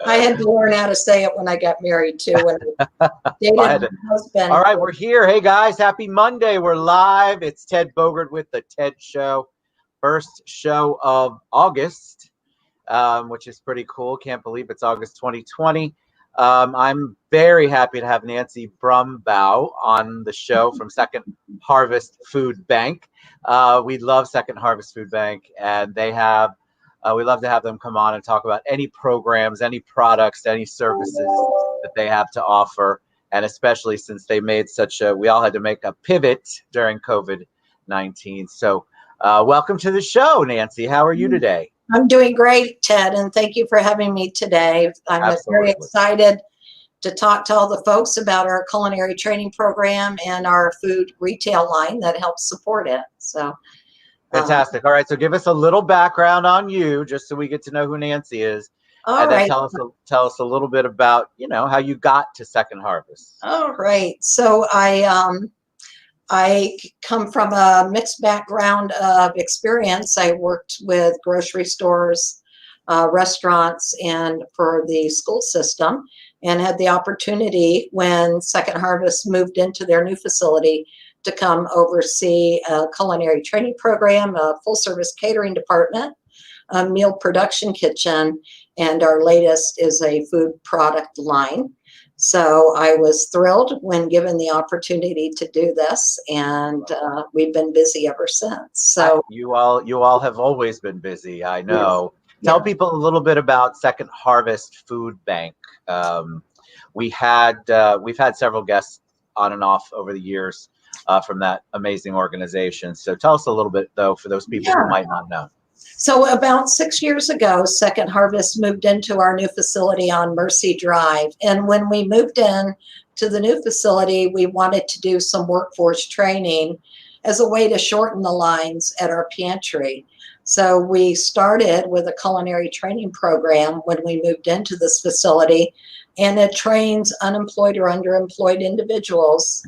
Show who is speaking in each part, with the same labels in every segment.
Speaker 1: I had to learn how to say it when I got married too. When I dated my husband.
Speaker 2: All right, we're here. Hey guys, happy Monday. We're live. It's Ted Bogert with the Ted Show, first show of August, which is pretty cool. Can't believe it's August 2020. I'm very happy to have Nancy Brumbaugh on the show from Second Harvest Food Bank. We love Second Harvest Food Bank, and they have. We love to have them come on and talk about any programs, any products, any services that they have to offer. And especially since they made we all had to make a pivot during COVID-19. So welcome to the show, Nancy. How are you today?
Speaker 1: I'm doing great, Ted, and thank you for having me today. I'm very excited to talk to all the folks about our culinary training program and our food retail line that helps support it. So.
Speaker 2: Fantastic. All right. So give us a little background on you, just so we get to know who Nancy is. And then tell us a little bit about, how you got to Second Harvest.
Speaker 1: All right. So I come from a mixed background of experience. I worked with grocery stores, restaurants, and for the school system, and had the opportunity when Second Harvest moved into their new facility to come oversee a culinary training program, a full service catering department, a meal production kitchen, and our latest is a food product line. So I was thrilled when given the opportunity to do this, and we've been busy ever since. So
Speaker 2: you all have always been busy, I know. Yes. Tell people a little bit about Second Harvest Food Bank. We've had several guests on and off over the years from that amazing organization. So tell us a little bit, though, for those people who might not know.
Speaker 1: So about 6 years ago, Second Harvest moved into our new facility on Mercy Drive. And when we moved in to the new facility, we wanted to do some workforce training as a way to shorten the lines at our pantry. So we started with a culinary training program when we moved into this facility, and it trains unemployed or underemployed individuals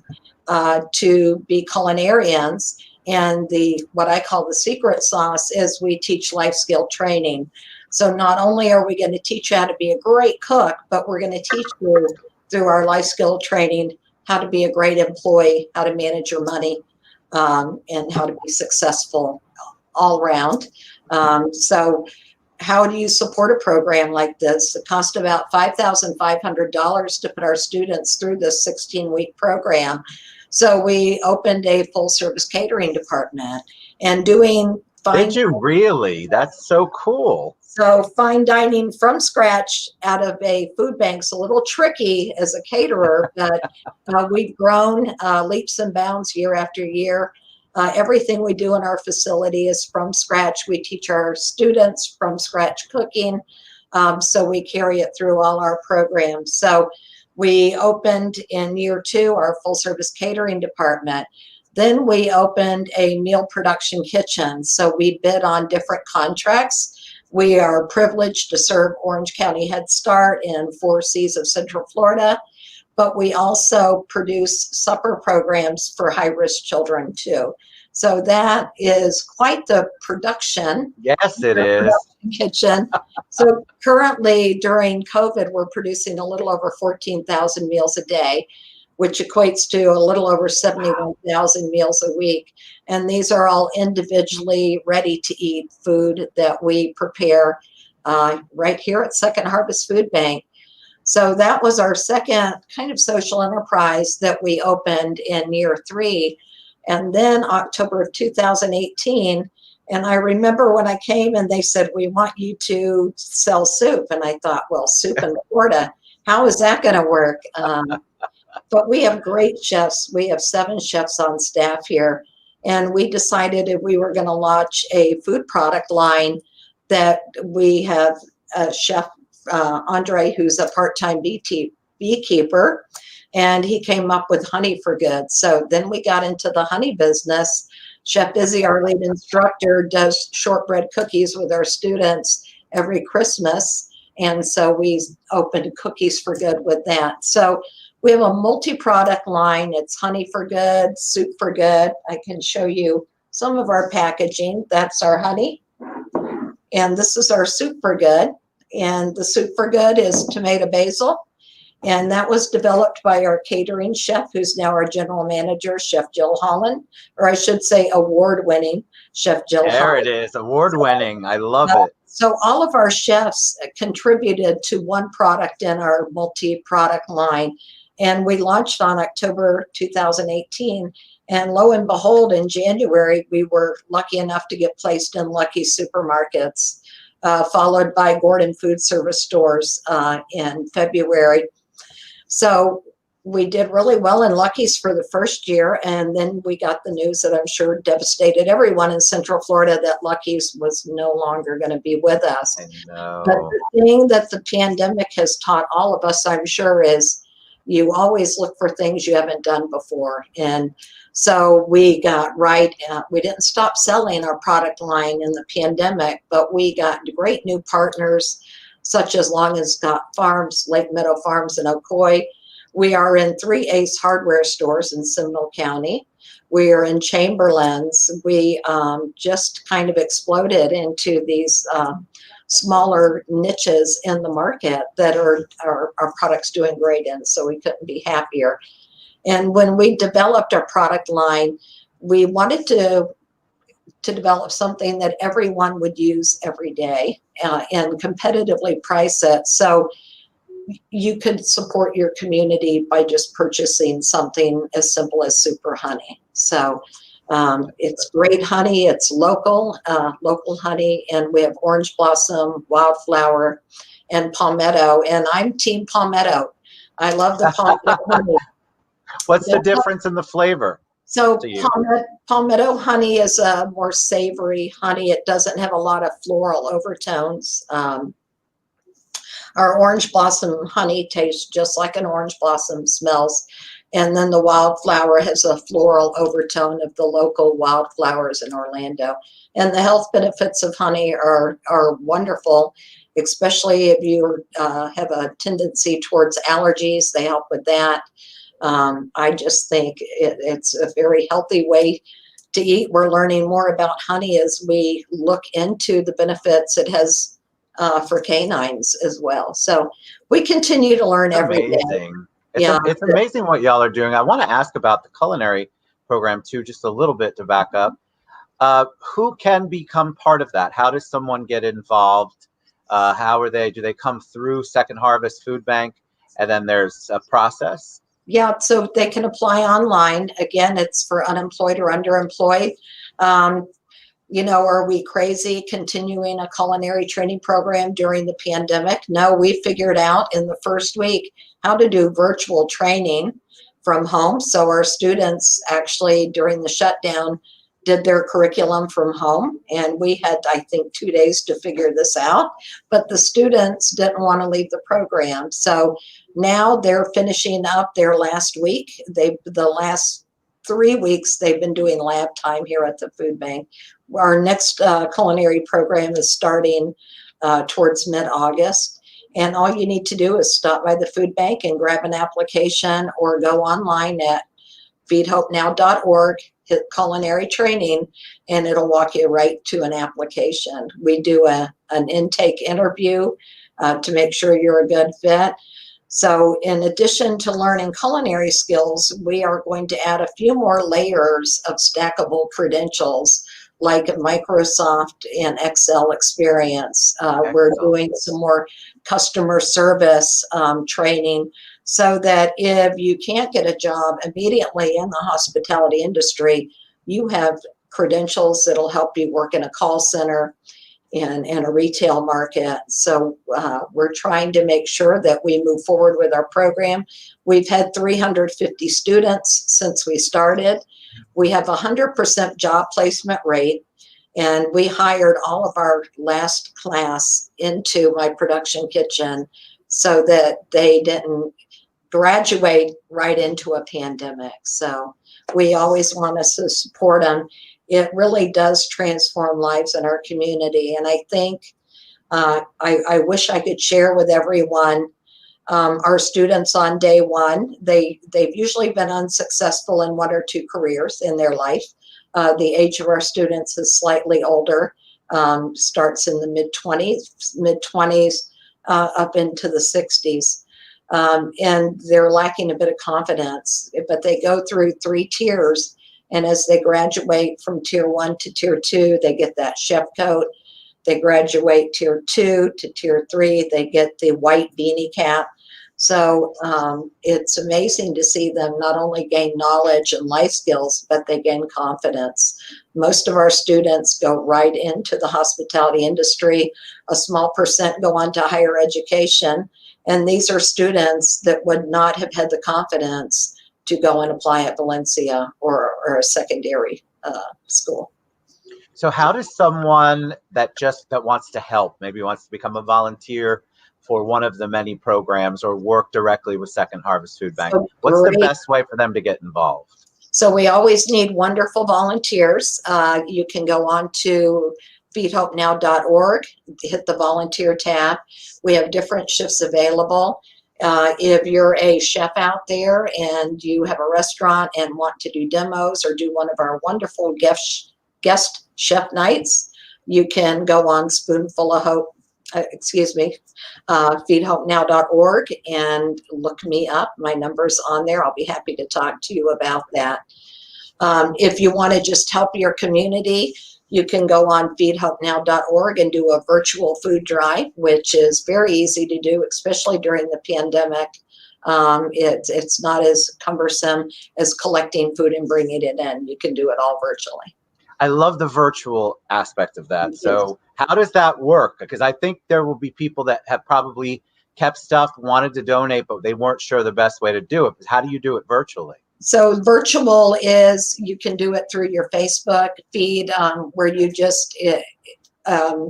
Speaker 1: to be culinarians. And what I call the secret sauce is we teach life skill training. So not only are we going to teach you how to be a great cook, but we're going to teach you through our life skill training how to be a great employee, how to manage your money, and how to be successful all around. So how do you support a program like this? It costs about $5,500 to put our students through this 16-week program. So we opened a full-service catering department and doing fine.
Speaker 2: Did you really? That's so cool.
Speaker 1: So fine dining from scratch out of a food bank's a little tricky as a caterer, but we've grown leaps and bounds year after year. Everything we do in our facility is from scratch. We teach our students from scratch cooking, so we carry it through all our programs. So we opened in year 2 our full service catering department. Then we opened a meal production kitchen. So we bid on different contracts. We are privileged to serve Orange County Head Start and 4 Cs of Central Florida, but we also produce supper programs for high-risk children too. So that is quite the production.
Speaker 2: Yes, it is.
Speaker 1: Kitchen. So currently during COVID, we're producing a little over 14,000 meals a day, which equates to a little over 71,000 meals a week. And these are all individually ready to eat food that we prepare right here at Second Harvest Food Bank. So that was our second kind of social enterprise that we opened in year 3. And then October of 2018, and I remember when I came and they said, we want you to sell soup. And I thought, well, soup in Florida, how is that going to work? But we have great chefs. We have 7 chefs on staff here. And we decided if we were going to launch a food product line that we have Chef Andre, who's a part-time beekeeper, and he came up with honey for good. So then we got into the honey business. Chef Busy, our lead instructor, does shortbread cookies with our students every Christmas. And so we opened Cookies for Good with that. So we have a multi-product line. It's honey for good, soup for good. I can show you some of our packaging. That's our honey. And this is our soup for good. And the soup for good is tomato basil. And that was developed by our catering chef, who's now our general manager, Chef Jill Holland, or I should say award-winning Chef Jill
Speaker 2: There it
Speaker 1: Holland.
Speaker 2: is, award-winning. I love it.
Speaker 1: So all of our chefs contributed to one product in our multi-product line. And we launched on October 2018. And lo and behold, in January, we were lucky enough to get placed in Lucky Supermarkets, followed by Gordon Food Service stores in February. So we did really well in Lucky's for the first year, and then we got the news that I'm sure devastated everyone in Central Florida that Lucky's was no longer going to be with us.
Speaker 2: I know.
Speaker 1: But the thing that the pandemic has taught all of us, I'm sure, is you always look for things you haven't done before. And so we got right, we didn't stop selling our product line in the pandemic, but we got great new partners such as Long and Scott Farms, Lake Meadow Farms, and Ocoee. We are in 3 Ace Hardware stores in Seminole County. We are in Chamberlain's. We just kind of exploded into these smaller niches in the market that are our products doing great in, so we couldn't be happier. And when we developed our product line, we wanted to develop something that everyone would use every day and competitively price it. So you could support your community by just purchasing something as simple as super honey. So it's great honey. It's local honey, and we have orange blossom, wildflower, and palmetto. And I'm team palmetto. I love the palmetto honey.
Speaker 2: What's the difference in the flavor?
Speaker 1: So palmetto honey is a more savory honey. It doesn't have a lot of floral overtones. Our orange blossom honey tastes just like an orange blossom smells. And then the wildflower has a floral overtone of the local wildflowers in Orlando. And the health benefits of honey are wonderful, especially if you have a tendency towards allergies. They help with that. I just think it's a very healthy way to eat. We're learning more about honey as we look into the benefits it has for canines as well. So we continue to learn every day.
Speaker 2: It's amazing what y'all are doing. I want to ask about the culinary program too, just a little bit to back up. Who can become part of that? How does someone get involved? Do they come through Second Harvest Food Bank, and then there's a process?
Speaker 1: Yeah, so they can apply online. Again, it's for unemployed or underemployed. Are we crazy continuing a culinary training program during the pandemic? No, we figured out in the first week how to do virtual training from home. So our students actually during the shutdown did their curriculum from home, and we had, I think, 2 days to figure this out, but the students didn't want to leave the program. So now they're finishing up their last week. The last 3 weeks they've been doing lab time here at the food bank. Our next culinary program is starting towards mid-August. And all you need to do is stop by the food bank and grab an application, or go online at feedhopenow.org, hit culinary training, and it'll walk you right to an application. We do an intake interview to make sure you're a good fit. So in addition to learning culinary skills, we are going to add a few more layers of stackable credentials like Microsoft and Excel experience. We're doing some more customer service training, so that if you can't get a job immediately in the hospitality industry, you have credentials that'll help you work in a call center and a retail market. So we're trying to make sure that we move forward with our program. We've had 350 students since we started. We have 100% job placement rate, and we hired all of our last class into my production kitchen so that they didn't graduate right into a pandemic. So we always want us to support them. It really does transform lives in our community. And I think I wish I could share with everyone our students on day one. They've usually been unsuccessful in 1 or 2 careers in their life. The age of our students is slightly older, starts in the mid-20s. up into the 60s. And they're lacking a bit of confidence, but they go through 3 tiers. And as they graduate from tier 1 to tier 2, they get that chef coat. They graduate tier 2 to tier 3, they get the white beanie cap. So it's amazing to see them not only gain knowledge and life skills, but they gain confidence. Most of our students go right into the hospitality industry. A small percent go on to higher education. And these are students that would not have had the confidence to go and apply at Valencia or a secondary school.
Speaker 2: So how does someone that wants to help, maybe wants to become a volunteer for one of the many programs or work directly with Second Harvest Food Bank, what's the best way for them to get involved?
Speaker 1: So we always need wonderful volunteers. You can go on to feedhopenow.org, hit the volunteer tab. We have different shifts available. If you're a chef out there and you have a restaurant and want to do demos or do one of our wonderful guest chef nights, you can go on feedhopenow.org and look me up. My number's on there. I'll be happy to talk to you about that. If you want to just help your community, you can go on feedhopenow.org and do a virtual food drive, which is very easy to do, especially during the pandemic. It's not as cumbersome as collecting food and bringing it in. You can do it all virtually.
Speaker 2: I love the virtual aspect of that. So how does that work? Because I think there will be people that have probably kept stuff, wanted to donate, but they weren't sure the best way to do it. How do you do it virtually?
Speaker 1: So virtual is, you can do it through your Facebook feed, where you just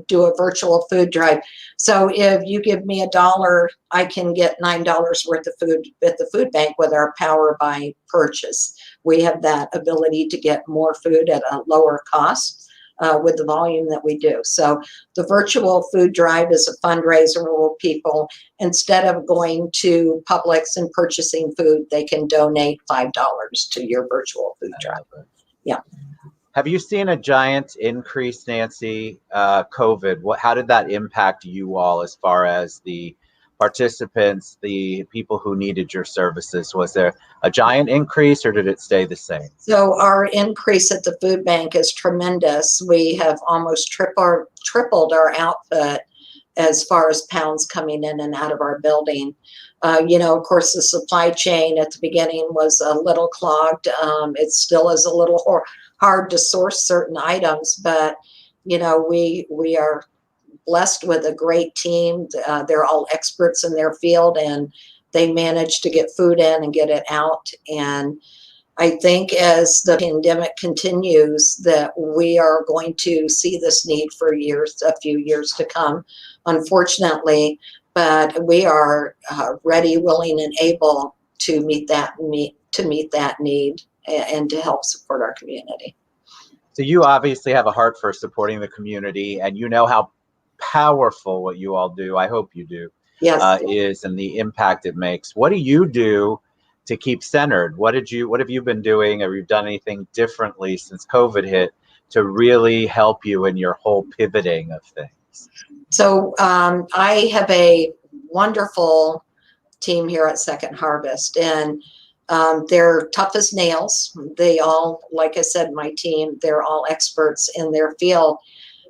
Speaker 1: do a virtual food drive. So if you give me $1, I can get $9 worth of food at the food bank with our Power By purchase. We have that ability to get more food at a lower cost with the volume that we do. So the virtual food drive is a fundraiser where people, instead of going to Publix and purchasing food, they can donate $5 to your virtual food drive. Yeah.
Speaker 2: Have you seen a giant increase, Nancy, COVID? How did that impact you all as far as the participants, the people who needed your services? Was there a giant increase or did it stay the same?
Speaker 1: So our increase at the food bank is tremendous. We have almost tripled our output as far as pounds coming in and out of our building. Of course, the supply chain at the beginning was a little clogged. It still is a little hard to source certain items, but, we are blessed with a great team. They're all experts in their field, and they manage to get food in and get it out. And I think as the pandemic continues, that we are going to see this need for a few years to come, unfortunately. But we are ready, willing, and able to meet that need and to help support our community.
Speaker 2: So you obviously have a heart for supporting the community, and you know how powerful what you all do, I hope you do,
Speaker 1: yes,
Speaker 2: is, and the impact it makes. What do you do to keep centered? What have you been doing? Have you done anything differently since COVID hit to really help you in your whole pivoting of things?
Speaker 1: So I have a wonderful team here at Second Harvest, and they're tough as nails. They all, like I said, my team, they're all experts in their field.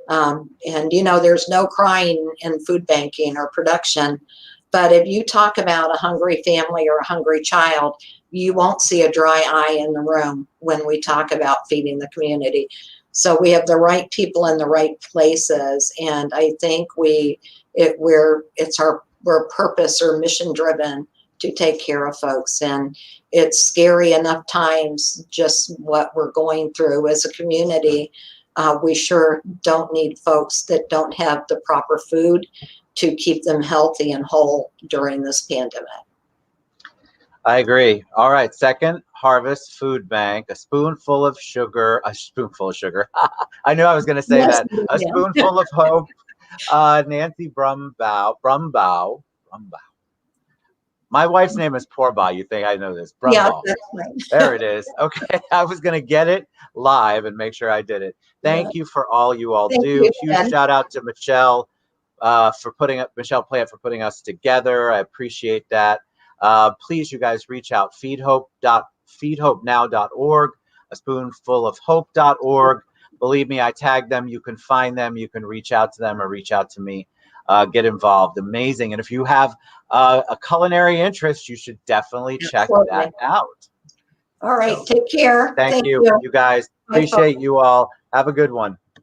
Speaker 1: And there's no crying in food banking or production, but if you talk about a hungry family or a hungry child, you won't see a dry eye in the room when we talk about feeding the community. So we have the right people in the right places, and I think we're purpose or mission driven to take care of folks. And it's scary enough times, just what we're going through as a community. We sure don't need folks that don't have the proper food to keep them healthy and whole during this pandemic.
Speaker 2: I agree. All right, Second Harvest Food Bank, a spoonful of sugar. I knew I was going to say that. A spoonful of hope. Nancy Brumbaugh. My wife's name is Poorbaugh. You think I know this? Brumbaugh.
Speaker 1: Yeah, that's right.
Speaker 2: There it is. Okay, I was going to get it live and make sure I did it. Thank you for all you all do. Huge shout out to Michelle for putting up Michelle Plant for putting us together. I appreciate that. Please, you guys, reach out. feedhopenow.org, a spoonful of hope.org. Believe me, I tagged them. You can find them. You can reach out to them or reach out to me. Get involved. Amazing. And if you have a culinary interest, you should definitely check that out.
Speaker 1: All right.
Speaker 2: So,
Speaker 1: Take care.
Speaker 2: thank you. You guys.
Speaker 1: Bye, folks.
Speaker 2: Appreciate you all. Have a good one.